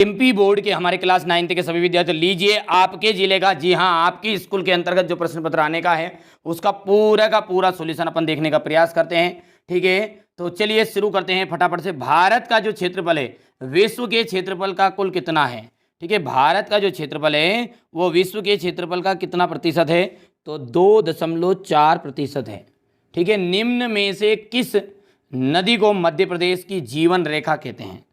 MP board के हमारे class 9th के सभी विद्यार्थी लीजिए आपके जिले का, जी हाँ आपकी स्कूल के अंतर्गत जो प्रश्न पत्र आने का है उसका पूरा का पूरा सॉल्यूशन अपन देखने का प्रयास करते हैं। ठीक है, तो चलिए शुरू करते हैं फटाफट से। भारत का जो क्षेत्रफल है विश्व के क्षेत्रफल का कुल कितना है? ठीक है, भारत का जो क्षेत्रफल है वो विश्व के क्षेत्रफल का कितना प्रतिशत है? तो 2.4% है। ठीक है, निम्न में से किस नदी को मध्य प्रदेश की जीवन रेखा कहते हैं?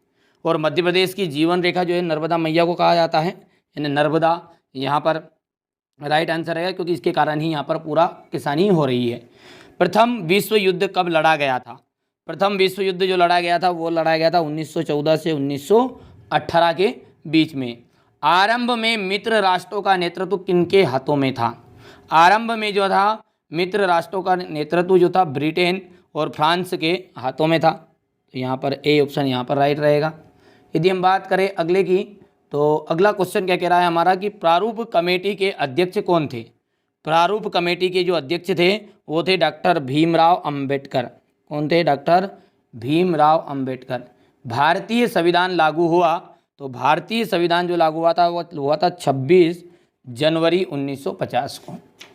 और मध्य प्रदेश की जीवन रेखा जो है नर्मदा मैया को कहा जाता है, यानी नर्मदा यहाँ पर राइट आंसर है, क्योंकि इसके कारण ही यहाँ पर पूरा किसानी हो रही है। प्रथम विश्व युद्ध कब लड़ा गया था? प्रथम विश्व युद्ध जो लड़ा गया था वो लड़ा गया था 1914 से 1918 के बीच में। आरंभ में मित्र राष्ट्रों का नेतृत्व किनके हाथों में था? आरंभ में जो था मित्र राष्ट्रों का नेतृत्व जो था ब्रिटेन और फ्रांस के हाथों में था। तो यहाँ पर ए ऑप्शन यहाँ पर राइट रहेगा। यदि हम बात करें अगले की, तो अगला क्वेश्चन क्या कह रहा है हमारा कि प्रारूप कमेटी के अध्यक्ष कौन थे? प्रारूप कमेटी के जो अध्यक्ष थे वो थे डॉक्टर भीमराव अंबेडकर। कौन थे? डॉक्टर भीमराव अंबेडकर। भारतीय संविधान लागू हुआ, तो भारतीय संविधान जो लागू हुआ था वो हुआ था 26 जनवरी 1950 को।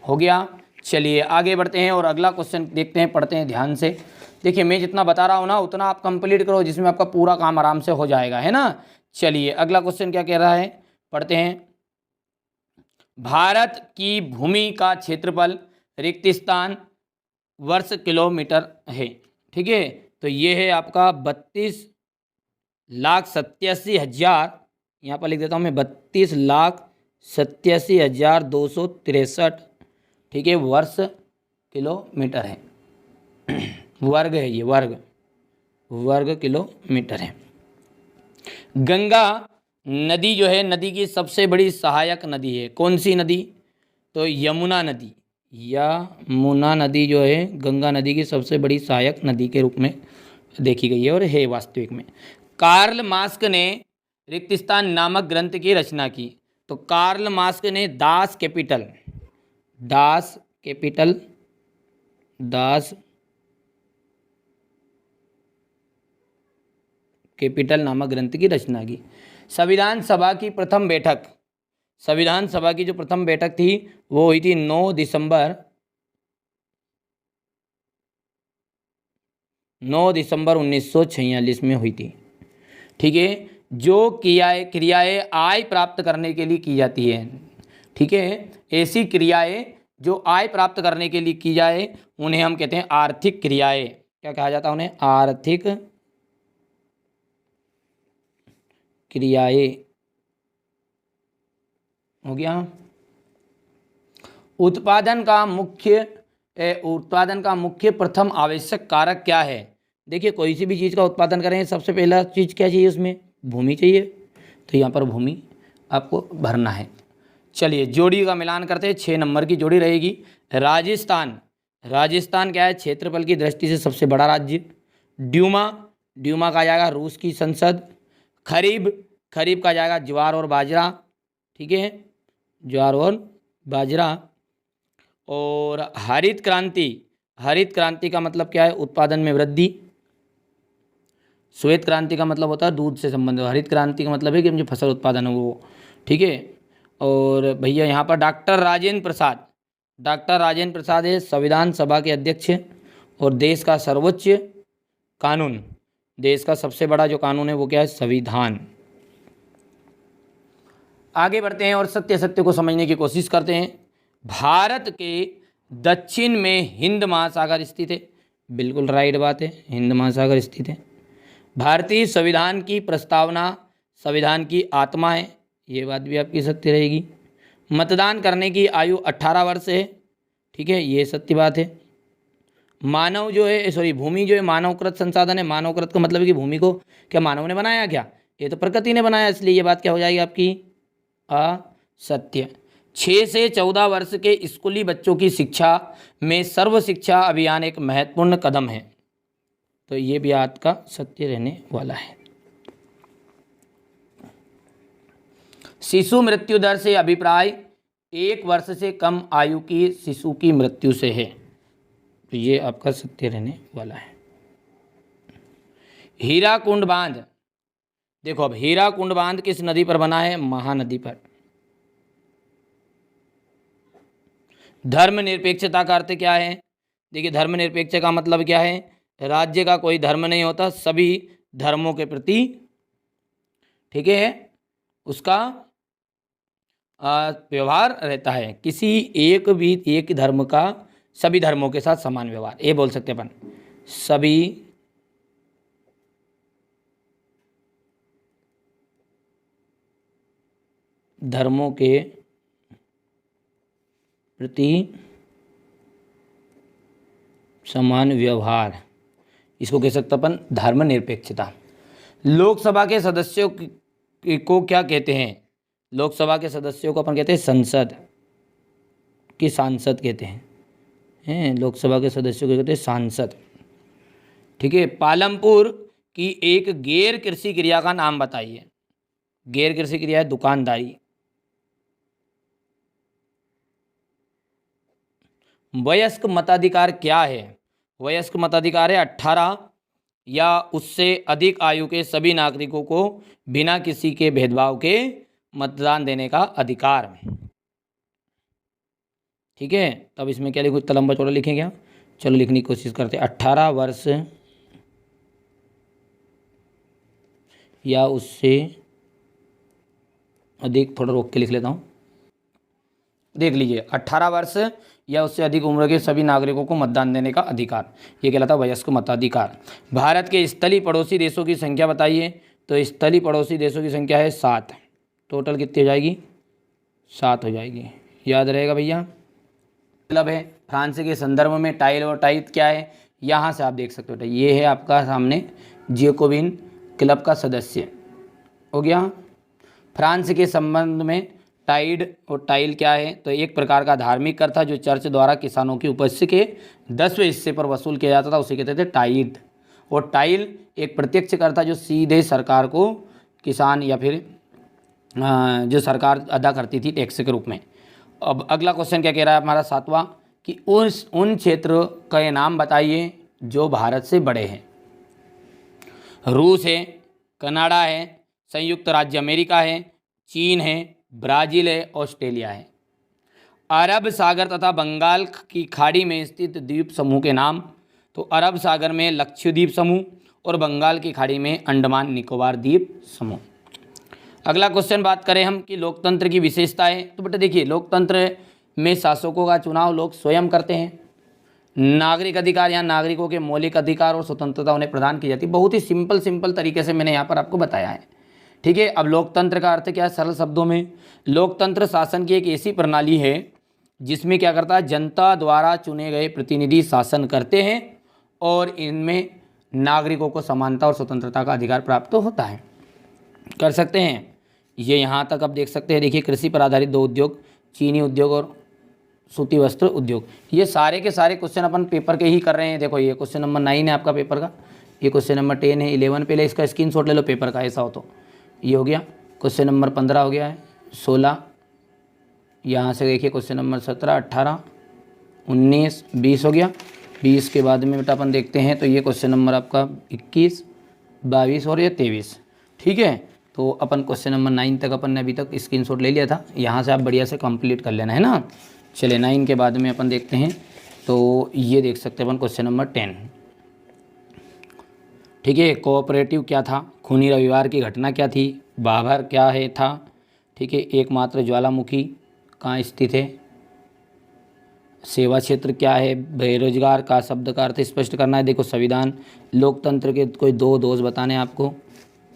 हो गया। चलिए आगे बढ़ते हैं और अगला क्वेश्चन देखते हैं, पढ़ते हैं ध्यान से। देखिए मैं जितना बता रहा हूँ ना उतना आप कंप्लीट करो, जिसमें आपका पूरा काम आराम से हो जाएगा, है ना। चलिए अगला क्वेश्चन क्या कह रहा है, पढ़ते हैं। भारत की भूमि का क्षेत्रफल रिक्त स्थान वर्ष किलोमीटर है। ठीक है, तो ये है आपका 32,87,000, यहाँ पर लिख देता हूँ मैं 32,87,263। ठीक है, वर्ष किलोमीटर है, वर्ग है, ये वर्ग किलोमीटर है। गंगा नदी जो है नदी की सबसे बड़ी सहायक नदी है। कौन सी नदी? तो यमुना नदी। यमुना नदी जो है गंगा नदी की सबसे बड़ी सहायक नदी के रूप में देखी गई है और है वास्तविक में। कार्ल मार्क्स ने रिक्त स्थान नामक ग्रंथ की रचना की। तो कार्ल मार्क्स ने दास कैपिटल नामक ग्रंथ की रचना की। संविधान सभा की प्रथम बैठक, संविधान सभा की जो प्रथम बैठक थी वो हुई थी 9 दिसंबर 1946 में हुई थी। ठीक है, जो क्रियाएं आय प्राप्त करने के लिए की जाती है, ठीक है, ऐसी क्रियाएं जो आय प्राप्त करने के लिए की जाए उन्हें हम कहते हैं आर्थिक क्रियाएं। क्या कहा जाता है उन्हें? आर्थिक क्रियाएं। हो गया। उत्पादन का मुख्य प्रथम आवश्यक कारक क्या है? देखिए कोई सी भी चीज़ का उत्पादन करें सबसे पहला चीज़ क्या चाहिए? उसमें भूमि चाहिए। तो यहाँ पर भूमि आपको भरना है। चलिए जोड़ी का मिलान करते हैं। 6 नंबर की जोड़ी रहेगी। राजस्थान क्या है? क्षेत्रफल की दृष्टि से सबसे बड़ा राज्य। ड्यूमा का जाएगा रूस की संसद। खरीब का जाएगा ज्वार और बाजरा। ठीक है, ज्वार और बाजरा। और हरित क्रांति का मतलब क्या है? उत्पादन में वृद्धि। श्वेत क्रांति का मतलब होता है दूध से संबंधित। हरित क्रांति का मतलब है कि जो फसल उत्पादन है वो। ठीक है, और भैया यहाँ पर डॉक्टर राजेंद्र प्रसाद है संविधान सभा के अध्यक्ष और देश का सर्वोच्च कानून, देश का सबसे बड़ा जो कानून है वो क्या है? संविधान। आगे बढ़ते हैं और सत्य को समझने की कोशिश करते हैं। भारत के दक्षिण में हिंद महासागर स्थित है। बिल्कुल राइट बात है, हिंद महासागर स्थित है। भारतीय संविधान की प्रस्तावना संविधान की आत्मा है। ये बात भी आपकी सत्य रहेगी। मतदान करने की आयु 18 वर्ष है। ठीक है, ये सत्य बात है। भूमि जो है मानवकृत संसाधन है। मानवकृत का मतलब है कि भूमि को क्या मानव ने बनाया? क्या ये तो प्रकृति ने बनाया, इसलिए ये बात क्या हो जाएगी आपकी? असत्य। 6 से 14 वर्ष के स्कूली बच्चों की शिक्षा में सर्व शिक्षा अभियान एक महत्वपूर्ण कदम है। तो ये भी आपका सत्य रहने वाला है। शिशु मृत्यु दर से अभिप्राय 1 वर्ष से कम आयु की शिशु की मृत्यु से है। तो ये आपका सत्य रहने वाला है। हीराकुंड बांध देखो अब हीराकुंड बांध किस नदी पर बना है? महानदी पर। धर्मनिरपेक्षता का अर्थ क्या है? देखिए धर्मनिरपेक्ष का मतलब क्या है? राज्य का कोई धर्म नहीं होता, सभी धर्मों के प्रति, ठीक है, उसका व्यवहार रहता है। किसी एक धर्म का सभी धर्मों के साथ समान व्यवहार, ये बोल सकते हैं अपन। सभी धर्मों के प्रति समान व्यवहार, इसको कह सकते अपन धर्मनिरपेक्षता। लोकसभा के सदस्यों को क्या कहते हैं? लोकसभा के सदस्यों को अपन कहते हैं संसद की सांसद कहते हैं। लोकसभा के सदस्यों को कहते हैं सांसद, ठीक है। पालमपुर की एक गैर कृषि क्रिया का नाम बताइए। गैर कृषि क्रिया है दुकानदारी। वयस्क मताधिकार क्या है? वयस्क मताधिकार है 18 या उससे अधिक आयु के सभी नागरिकों को बिना किसी के भेदभाव के मतदान देने का अधिकार। ठीक है, तब इसमें क्या लिखूँ? इतना लंबा चौड़ा लिखें क्या? चलो लिखने की कोशिश करते हैं। 18 वर्ष या उससे अधिक, थोड़ा रोक के लिख लेता हूँ। देख लीजिए, 18 वर्ष या उससे अधिक उम्र के सभी नागरिकों को मतदान देने का अधिकार, ये कहलाता है वयस्क मताधिकार। भारत के स्थलीय पड़ोसी देशों की संख्या बताइए। तो स्थलीय पड़ोसी देशों की संख्या है 7। टोटल कितनी हो जाएगी? 7 हो जाएगी, याद रहेगा भैया। मतलब है फ्रांस के संदर्भ में टाइल और टाइट क्या है, यहाँ से आप देख सकते हो। ये है आपका सामने जैकोबिन क्लब का सदस्य हो गया। फ्रांस के संबंध में टाइड और टाइल क्या है? तो एक प्रकार का धार्मिक कर था जो चर्च द्वारा किसानों की उपज के 10वें हिस्से पर वसूल किया जाता था, उसे कहते थे टाइड। और टाइल एक प्रत्यक्ष कर था जो सीधे सरकार को, किसान या फिर जो सरकार अदा करती थी टैक्स के रूप में। अब अगला क्वेश्चन क्या कह रहा है हमारा 7वां, कि उन क्षेत्र का नाम बताइए जो भारत से बड़े हैं। रूस है, कनाडा है, संयुक्त राज्य अमेरिका है, चीन है, ब्राज़ील है, ऑस्ट्रेलिया है। अरब सागर तथा बंगाल की खाड़ी में स्थित द्वीप समूह के नाम। तो अरब सागर में लक्षद्वीप समूह और बंगाल की खाड़ी में अंडमान निकोबार द्वीप समूह। अगला क्वेश्चन बात करें हम कि लोकतंत्र की विशेषताएं। तो बेटा देखिए, लोकतंत्र में शासकों का चुनाव लोग स्वयं करते हैं। नागरिक अधिकार, यहाँ नागरिकों के मौलिक अधिकार और स्वतंत्रता उन्हें प्रदान की जाती है। बहुत ही सिंपल तरीके से मैंने यहाँ पर आपको बताया है, ठीक है। अब लोकतंत्र का अर्थ क्या है? सरल शब्दों में, लोकतंत्र शासन की एक ऐसी प्रणाली है जिसमें क्या करता है, जनता द्वारा चुने गए प्रतिनिधि शासन करते हैं और इनमें नागरिकों को समानता और स्वतंत्रता का अधिकार प्राप्त होता है, कर सकते हैं। ये यहाँ तक आप देख सकते हैं। देखिए, कृषि पर आधारित 2 उद्योग, चीनी उद्योग और सूती वस्त्र उद्योग। ये सारे के सारे क्वेश्चन अपन पेपर के ही कर रहे हैं। देखो, ये क्वेश्चन नंबर 9 है आपका पेपर का, ये क्वेश्चन नंबर 10 है, 11 पहले इसका स्क्रीनशॉट ले लो पेपर का, ऐसा हो तो। ये हो गया क्वेश्चन नंबर 15 हो गया है, 16 यहाँ से देखिए क्वेश्चन नंबर 17, 18, 19, 20 हो गया। 20 के बाद में बेटा अपन देखते हैं तो ये क्वेश्चन नंबर आपका 21, 22 और ये 23, ठीक है। तो अपन क्वेश्चन नंबर 9 तक अपन ने अभी तक स्क्रीनशॉट ले लिया था, यहाँ से आप बढ़िया से कंप्लीट कर लेना है ना। चलिए 9 के बाद में अपन देखते हैं तो ये देख सकते हैं अपन क्वेश्चन नंबर 10, ठीक है। कोऑपरेटिव क्या था? खूनी रविवार की घटना क्या थी? बाबर क्या है था? ठीक है। एकमात्र ज्वालामुखी कहाँ स्थित है? सेवा क्षेत्र क्या है? बेरोजगार का शब्द का अर्थ स्पष्ट करना है। देखो, संविधान, लोकतंत्र के कोई 2 दोष बताने हैं आपको।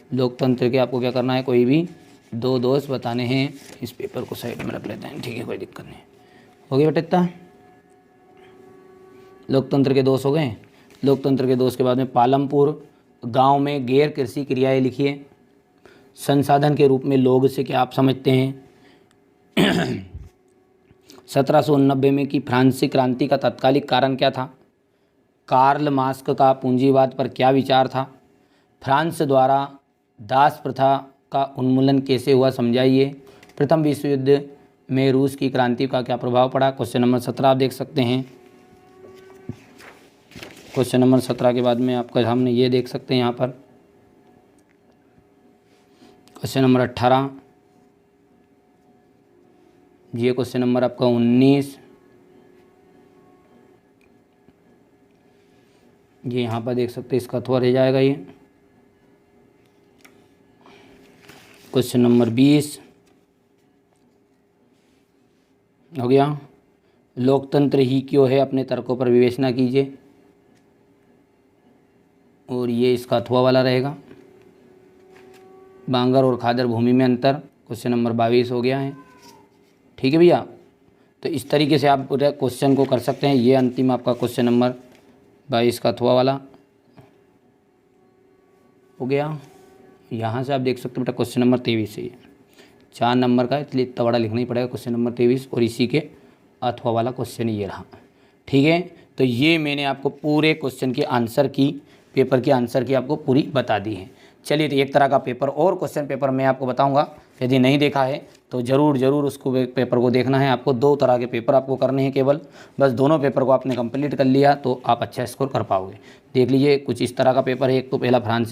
लोकतंत्र के आपको क्या करना है? कोई भी 2 दोष बताने हैं। इस पेपर को साइड में रख लेते हैं, ठीक है, कोई दिक्कत नहीं। हो गया बेटा इतना? लोकतंत्र के दोष हो गए। लोकतंत्र के दोष के बाद में पालमपुर गांव में गैर कृषि क्रियाएं लिखिए। संसाधन के रूप में लोग से क्या आप समझते हैं? 1789 में की फ्रांसीसी क्रांति का तत्कालिक कारण क्या था? कार्ल मार्क्स का पूंजीवाद पर क्या विचार था? फ्रांस द्वारा दास प्रथा का उन्मूलन कैसे हुआ, समझाइए। प्रथम विश्व युद्ध में रूस की क्रांति का क्या प्रभाव पड़ा? क्वेश्चन नंबर 17 आप देख सकते हैं। क्वेश्चन नंबर 17 के बाद में आपका सामने ये देख सकते हैं यहाँ पर क्वेश्चन नंबर 18, ये क्वेश्चन नंबर आपका 19, ये यहाँ पर देख सकते हैं, इसका अथवा रह जाएगा ये। क्वेश्चन नंबर 20 हो गया। लोकतंत्र ही क्यों है, अपने तर्कों पर विवेचना कीजिए, और ये इसका अथवा वाला रहेगा। बांगर और खादर भूमि में अंतर, क्वेश्चन नंबर 22 हो गया है। ठीक है भैया, तो इस तरीके से आप पूरे क्वेश्चन को कर सकते हैं। ये अंतिम आपका क्वेश्चन नंबर 22 का अथवा वाला हो गया। यहाँ से आप देख सकते हो बेटा क्वेश्चन नंबर 23 है, ये 4 नंबर का, इसलिए इतना बड़ा लिखना ही पड़ेगा क्वेश्चन नंबर 23, और इसी के अथवा वाला क्वेश्चन ये रहा। ठीक है, तो ये मैंने आपको पूरे क्वेश्चन के आंसर की, पेपर के आंसर की आपको पूरी बता दी है। चलिए, तो एक तरह का पेपर और क्वेश्चन पेपर मैं आपको बताऊंगा, यदि नहीं देखा है तो ज़रूर उसको पेपर को देखना है आपको। 2 तरह के पेपर आपको करने हैं केवल, बस दोनों पेपर को आपने कंप्लीट कर लिया तो आप अच्छा स्कोर कर पाओगे। देख लीजिए, कुछ इस तरह का पेपर है। एक तो पहला फ्रांस